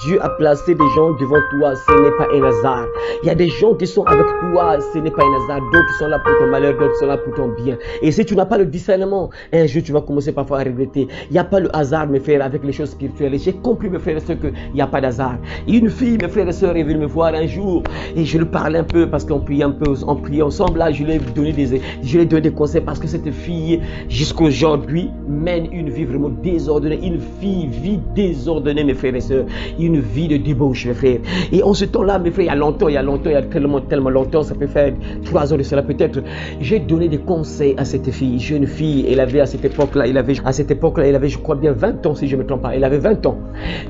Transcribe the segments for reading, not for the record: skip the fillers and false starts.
Dieu a placé des gens devant toi, ce n'est pas un hasard. Il y a des gens qui sont avec toi, ce n'est pas un hasard. D'autres sont là pour ton malheur, d'autres sont là pour ton bien. Et si tu n'as pas le discernement, un jour tu vas commencer parfois à regretter. Il n'y a pas le hasard, mes frères, avec les choses spirituelles. Et j'ai compris, mes frères et sœurs, qu'il n'y a pas d'hasard. Une fille, mes frères et sœurs, est venue me voir un jour et je lui parlais un peu parce qu'on priait un peu, on priait ensemble. Là, je lui ai donné des conseils parce que cette fille, jusqu'à aujourd'hui, mène une vie vraiment désordonnée. Une fille vit désordonnée, mes frères et sœurs. Une vie de débauche, mes frères. Et en ce temps-là, mes frères, il y a tellement longtemps, ça peut faire 3 ans de cela peut-être, j'ai donné des conseils à cette fille, jeune fille. Elle avait à cette époque-là, elle avait, je crois bien 20 ans, si je ne me trompe pas. Elle avait 20 ans.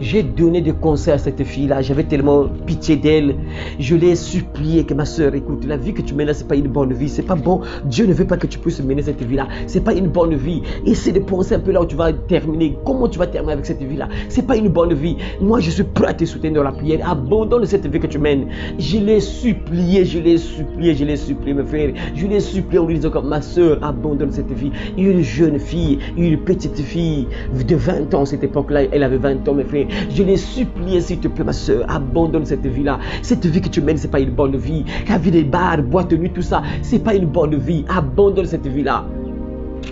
J'ai donné des conseils à cette fille-là. J'avais tellement pitié d'elle. Je l'ai supplié que ma soeur, écoute, la vie que tu mènes là, c'est pas une bonne vie. C'est pas bon. Dieu ne veut pas que tu puisses mener cette vie-là. C'est pas une bonne vie. Essaie de penser un peu là où tu vas terminer. Comment tu vas terminer avec cette vie-là? C'est pas une bonne vie. Moi, je suis prêt à te soutenir dans la prière. Abandonne cette vie que tu mènes. Je l'ai supplié, mes frères. Je l'ai supplié en lui disant comme ma soeur, abandonne cette vie. Une jeune fille, une petite fille de 20 ans, à cette époque-là, elle avait 20 ans, mes frères. Je l'ai supplié, s'il te plaît, ma soeur, abandonne cette vie-là. Cette vie que tu mènes, c'est pas une bonne vie. La vie des bars, boîte de nuit, tout ça, c'est pas une bonne vie. Abandonne cette vie-là.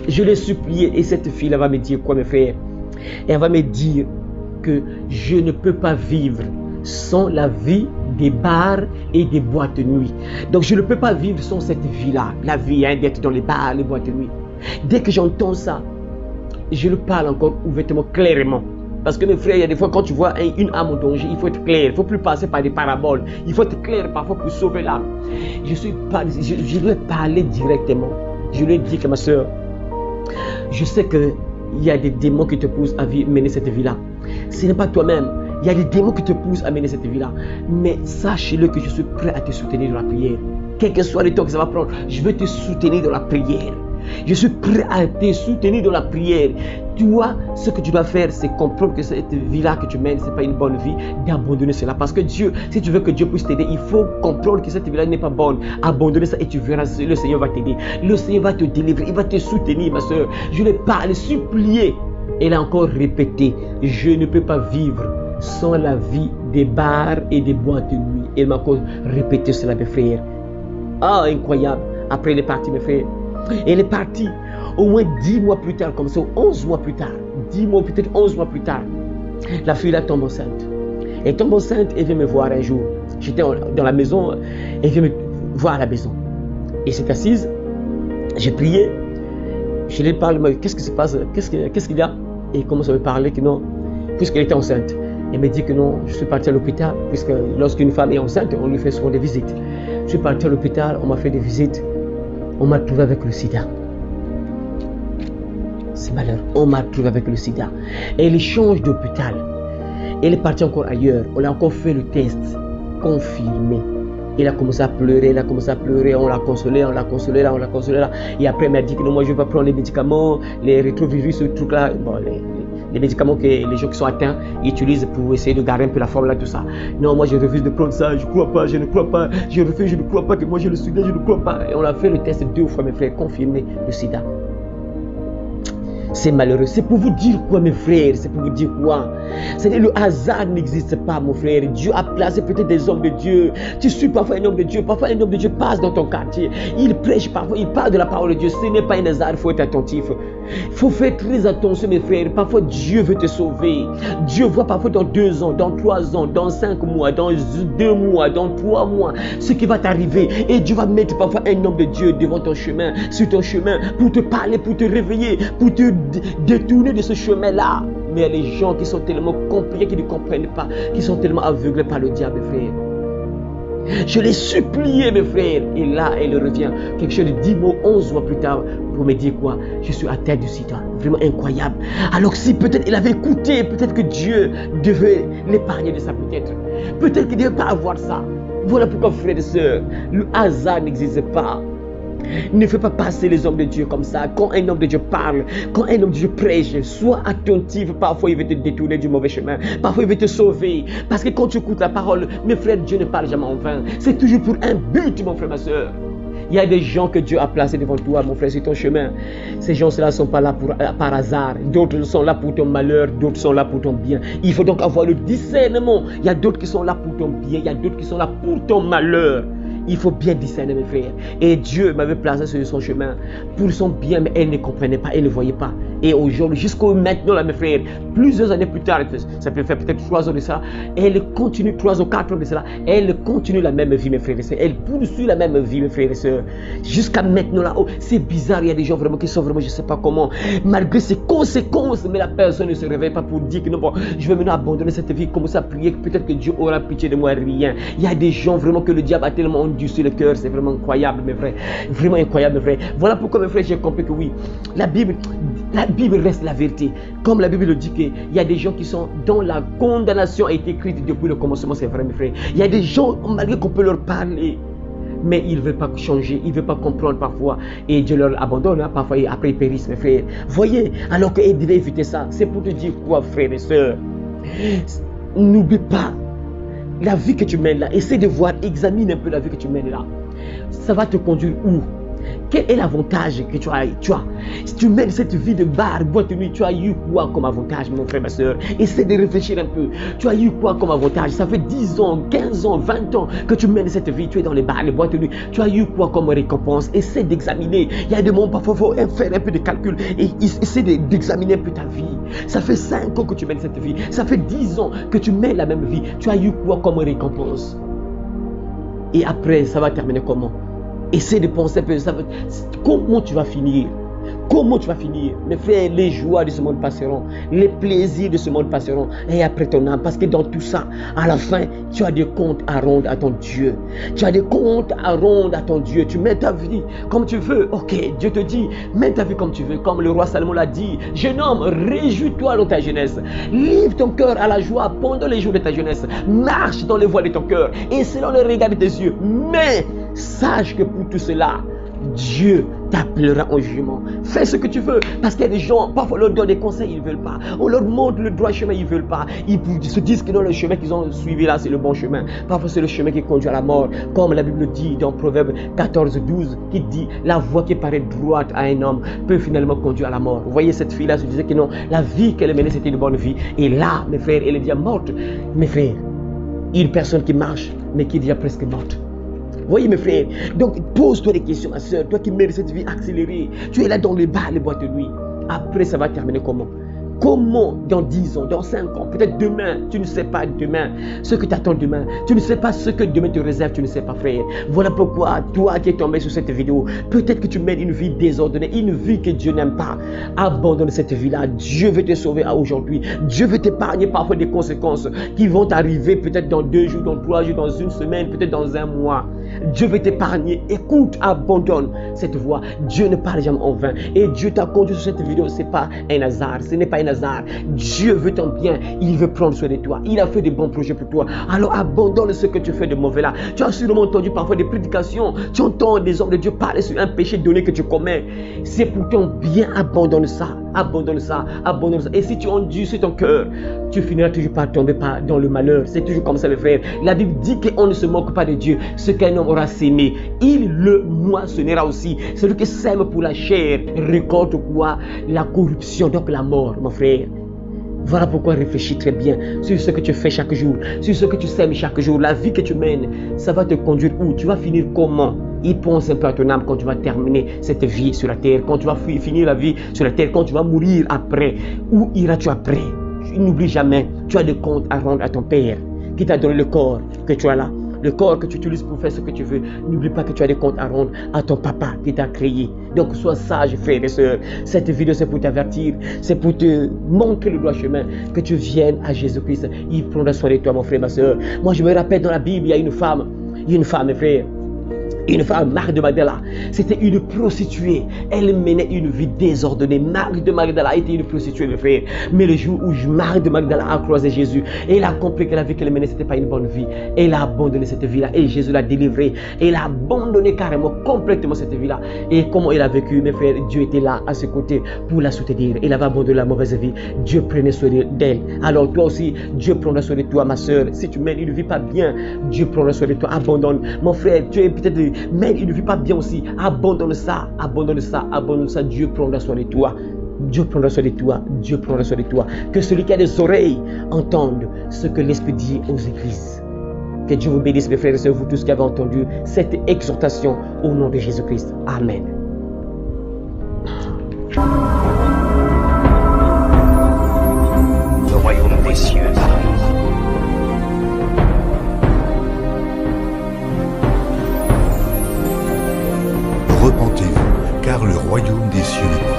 Je l'ai supplié et cette fille-là va me dire quoi, mes frères? Elle va me dire que je ne peux pas vivre sans la vie des bars et des boîtes de nuit. Donc je ne peux pas vivre sans cette vie-là. La vie d'être dans les bars, les boîtes de nuit. Dès que j'entends ça, je le parle encore ouvertement, clairement. Parce que mes frères, il y a des fois quand tu vois une âme en danger, il faut être clair. Il ne faut plus passer par des paraboles. Il faut être clair parfois pour sauver l'âme. Je lui ai parlé directement. Je lui ai dit que ma soeur, je sais qu'il y a des démons qui te poussent à mener cette vie-là. Ce n'est pas toi-même. Il y a des démons qui te poussent à mener cette vie-là. Mais sache-le que je suis prêt à te soutenir dans la prière. Quel que soit le temps que ça va prendre, je veux te soutenir dans la prière. Je suis prêt à te soutenir dans la prière. Toi, ce que tu dois faire, c'est comprendre que cette vie-là que tu mènes, ce n'est pas une bonne vie, d'abandonner cela. Parce que Dieu, si tu veux que Dieu puisse t'aider, il faut comprendre que cette vie-là n'est pas bonne. Abandonner ça et tu verras, le Seigneur va t'aider. Le Seigneur va te délivrer, il va te soutenir, ma soeur. Je l'ai parlé, supplié. Elle a encore répété, je ne peux pas vivre sans la vie des bars et des boîtes de nuit. Elle m'a encore répété cela, mes frères. Ah, incroyable. Après, elle est partie, mes frères. Elle est partie au moins 10 mois plus tard, comme ça, 11 mois plus tard. 10 mois, peut-être 11 mois plus tard. La fille là tombe enceinte. Elle tombe enceinte et vient me voir un jour. J'étais dans la maison, elle vient me voir à la maison. Et s'est assise. J'ai prié. Je lui parle, qu'est-ce qui se passe? Qu'est-ce qu'il y a? Et il commence à me parler que non, puisqu'elle était enceinte. Elle me dit que non, je suis parti à l'hôpital, puisque lorsqu'une femme est enceinte, on lui fait souvent des visites. Je suis parti à l'hôpital, on m'a fait des visites. On m'a trouvé avec le sida. C'est malheureux. On m'a trouvé avec le sida. Et elle change d'hôpital. Elle est partie encore ailleurs. On a encore fait le test. Confirmé. Elle a commencé à pleurer, on l'a consolé, là. Et après, elle m'a dit que non, moi je ne vais pas prendre les médicaments, les rétrovirus, ce truc-là. Bon, les médicaments que les gens qui sont atteints utilisent pour essayer de garder un peu la forme là, tout ça. Non, moi je refuse de prendre ça, je ne crois pas, je ne crois pas, je refuse, je ne crois pas que moi j'ai le sida, je ne crois pas. Et on a fait le test 2 fois, mes frères, confirmé le sida. C'est malheureux. C'est pour vous dire quoi, mes frères? C'est pour vous dire quoi? C'est-à-dire le hasard n'existe pas, mon frère. Dieu a placé peut-être des hommes de Dieu. Tu suis parfois un homme de Dieu. Parfois un homme de Dieu passe dans ton quartier. Il prêche parfois, il parle de la parole de Dieu. Ce n'est pas un hasard, il faut être attentif. Il faut faire très attention, mes frères. Parfois Dieu veut te sauver. Dieu voit parfois dans 2 ans, dans 3 ans, dans 5 mois, dans 2 mois, dans 3 mois, ce qui va t'arriver. Et Dieu va mettre parfois un homme de Dieu devant ton chemin, sur ton chemin, pour te parler, pour te réveiller, pour te détourner de ce chemin-là. Mais il y a les gens qui sont tellement compliqués, qui ne comprennent pas, qui sont tellement aveuglés par le diable, frère. Je l'ai supplié, mes frères. Et là, elle revient. Quelque chose de 10 mois, 11 mois plus tard, pour me dire quoi? Je suis atteint du sida. Vraiment incroyable. Alors si peut-être elle avait écouté, peut-être que Dieu devait l'épargner de ça, peut-être. Peut-être qu'il ne devait pas avoir ça. Voilà pourquoi, frères et sœurs, le hasard n'existe pas. Ne fais pas passer les hommes de Dieu comme ça. Quand un homme de Dieu parle, quand un homme de Dieu prêche, sois attentif. Parfois, il veut te détourner du mauvais chemin. Parfois, il veut te sauver. Parce que quand tu écoutes la parole, mes frères, Dieu ne parle jamais en vain. C'est toujours pour un but, mon frère, ma soeur. Il y a des gens que Dieu a placés devant toi, mon frère, sur ton chemin. Ces gens-là ne sont pas là par hasard. D'autres sont là pour ton malheur, d'autres sont là pour ton bien. Il faut donc avoir le discernement. Il y a d'autres qui sont là pour ton bien, il y a d'autres qui sont là pour ton malheur. Il faut bien discerner, mes frères. Et Dieu m'avait placé sur son chemin pour son bien, mais elle ne comprenait pas, elle ne voyait pas. Et aujourd'hui, jusqu'au maintenant, là, mes frères, plusieurs années plus tard, ça peut faire peut-être 3 ans de ça, elle continue, 3 ou 4 ans de cela, elle continue la même vie, mes frères et sœurs. Elle poursuit la même vie, mes frères et sœurs. Jusqu'à maintenant, là, oh, c'est bizarre, il y a des gens vraiment qui sont vraiment, je ne sais pas comment, malgré ces conséquences, mais la personne ne se réveille pas pour dire que non, bon, je vais maintenant abandonner cette vie, commencer à prier, peut-être que Dieu aura pitié de moi, rien. Il y a des gens vraiment que le diable a tellement endurci le cœur, c'est vraiment incroyable, mes frères, vraiment incroyable, mes frères. Voilà pourquoi, mes frères, j'ai compris que oui, la Bible reste la vérité. Comme la Bible le dit qu'il y a des gens qui sont dont la condamnation a été écrite depuis le commencement, c'est vrai, mes frères. Il y a des gens, malgré qu'on peut leur parler, mais ils ne veulent pas changer, ils ne veulent pas comprendre parfois. Et Dieu leur abandonne, hein, parfois, et après ils périssent, mes frères. Voyez, alors qu'ils devaient éviter ça. C'est pour te dire quoi, frères et sœurs? N'oublie pas la vie que tu mènes là. Essaie de voir, examine un peu la vie que tu mènes là. Ça va te conduire où? Quel est l'avantage que tu as? Si tu mènes cette vie de bar, boîte de nuit, tu as eu quoi comme avantage, mon frère, ma soeur? Essaie de réfléchir un peu. Tu as eu quoi comme avantage? Ça fait 10 ans, 15 ans, 20 ans que tu mènes cette vie. Tu es dans les bars, les boîtes de nuit. Tu as eu quoi comme récompense? Essaie d'examiner. Il y a des moments, parfois, il faut faire un peu de calcul et essaie d'examiner un peu ta vie. Ça fait 5 ans que tu mènes cette vie. Ça fait 10 ans que tu mènes la même vie. Tu as eu quoi comme récompense? Et après, ça va terminer comment? Essaie de penser un peu, comment tu vas finir? Comment tu vas finir? Mes frères, les joies de ce monde passeront, les plaisirs de ce monde passeront, et après ton âme, parce que dans tout ça, à la fin, tu as des comptes à rendre à ton Dieu. Tu as des comptes à rendre à ton Dieu. Tu mets ta vie comme tu veux. Ok, Dieu te dit, mets ta vie comme tu veux, comme le roi Salomon l'a dit. Jeune homme, réjouis-toi dans ta jeunesse. Livre ton cœur à la joie pendant les jours de ta jeunesse. Marche dans les voies de ton cœur et selon le regard de tes yeux. Mais sache que pour tout cela, Dieu t'appellera en jugement. Fais ce que tu veux. Parce qu'il y a des gens, parfois on leur donne des conseils, ils ne veulent pas. On leur montre le droit chemin, ils ne veulent pas. Ils se disent que non, le chemin qu'ils ont suivi là, c'est le bon chemin. Parfois c'est le chemin qui conduit à la mort. Comme la Bible dit dans Proverbe 14:12, qui dit la voie qui paraît droite à un homme peut finalement conduire à la mort. Vous voyez, cette fille-là se disait que non, la vie qu'elle menait, c'était une bonne vie. Et là, mes frères, elle est déjà morte. Mes frères, une personne qui marche, mais qui est déjà presque morte. Voyez, mes frères, donc pose-toi des questions, ma soeur, toi qui mènes cette vie accélérée, tu es là dans les bars, les boîtes de nuit. Après, ça va terminer comment? Comment dans 10 ans, dans 5 ans, peut-être demain, tu ne sais pas demain ce que t'attends demain. Tu ne sais pas ce que demain te réserve, tu ne sais pas, frère. Voilà pourquoi, toi qui es tombé sur cette vidéo, peut-être que tu mènes une vie désordonnée, une vie que Dieu n'aime pas. Abandonne cette vie-là. Dieu veut te sauver à aujourd'hui. Dieu veut t'épargner parfois des conséquences qui vont t'arriver peut-être dans 2 jours, dans 3 jours, dans une semaine, peut-être dans un mois. Dieu veut t'épargner. Écoute, abandonne cette voie. Dieu ne parle jamais en vain. Et Dieu t'a conduit sur cette vidéo. Ce n'est pas un hasard. Ce n'est pas un hasard. Dieu veut ton bien. Il veut prendre soin de toi. Il a fait de bons projets pour toi. Alors abandonne ce que tu fais de mauvais là. Tu as sûrement entendu parfois des prédications. Tu entends des hommes de Dieu parler sur un péché donné que tu commets. C'est pour ton bien. Abandonne ça. Abandonne ça. Abandonne ça. Et si tu endurcis ton cœur, tu finiras toujours par tomber dans le malheur. C'est toujours comme ça, mes frères. La Bible dit qu'on ne se moque pas de Dieu. Ce qu'un homme aura sémé, il le moissonnera aussi. Celui qui sème pour la chair récolte quoi? La corruption, donc la mort, mon frère. Voilà pourquoi réfléchis très bien sur ce que tu fais chaque jour, sur ce que tu sèmes chaque jour, la vie que tu mènes. Ça va te conduire où? Tu vas finir comment? Il pense un peu à ton âme quand tu vas terminer cette vie sur la terre, quand tu vas finir la vie sur la terre, quand tu vas mourir après. Où iras-tu après? N'oublie jamais, tu as des comptes à rendre à ton Père qui t'a donné le corps que tu as là. Le corps que tu utilises pour faire ce que tu veux. N'oublie pas que tu as des comptes à rendre à ton papa qui t'a créé. Donc sois sage, frères et sœurs. Cette vidéo, c'est pour t'avertir. C'est pour te montrer le droit chemin. Que tu viennes à Jésus-Christ. Il prendra soin de toi, mon frère, ma sœur. Moi, je me rappelle dans la Bible, il y a une femme, mes frères. Une femme, Marie de Magdala, c'était une prostituée. Elle menait une vie désordonnée. Marie de Magdala était une prostituée, mes frères. Mais le jour où Marie de Magdala a croisé Jésus, elle a compris que la vie qu'elle menait, ce n'était pas une bonne vie. Elle a abandonné cette vie-là et Jésus l'a délivrée. Elle a abandonné carrément, complètement cette vie-là. Et comment elle a vécu, mes frères? Dieu était là à ses côtés pour la soutenir. Elle avait abandonné la mauvaise vie. Dieu prenait soin d'elle. Alors toi aussi, Dieu prendra soin de toi, ma soeur. Si tu mènes une vie pas bien, Dieu prendra soin de toi. Abandonne. Mon frère, tu es peut-être mais il ne vit pas bien aussi. Abandonne ça, abandonne ça, abandonne ça. Dieu prendra soin de toi. Dieu prendra soin de toi. Dieu prendra soin de toi. Que celui qui a des oreilles entende ce que l'Esprit dit aux églises. Que Dieu vous bénisse, mes frères et sœurs, vous tous qui avez entendu cette exhortation au nom de Jésus-Christ. Amen. Le royaume des cieux arrive. Repentez-vous, car le royaume des cieux est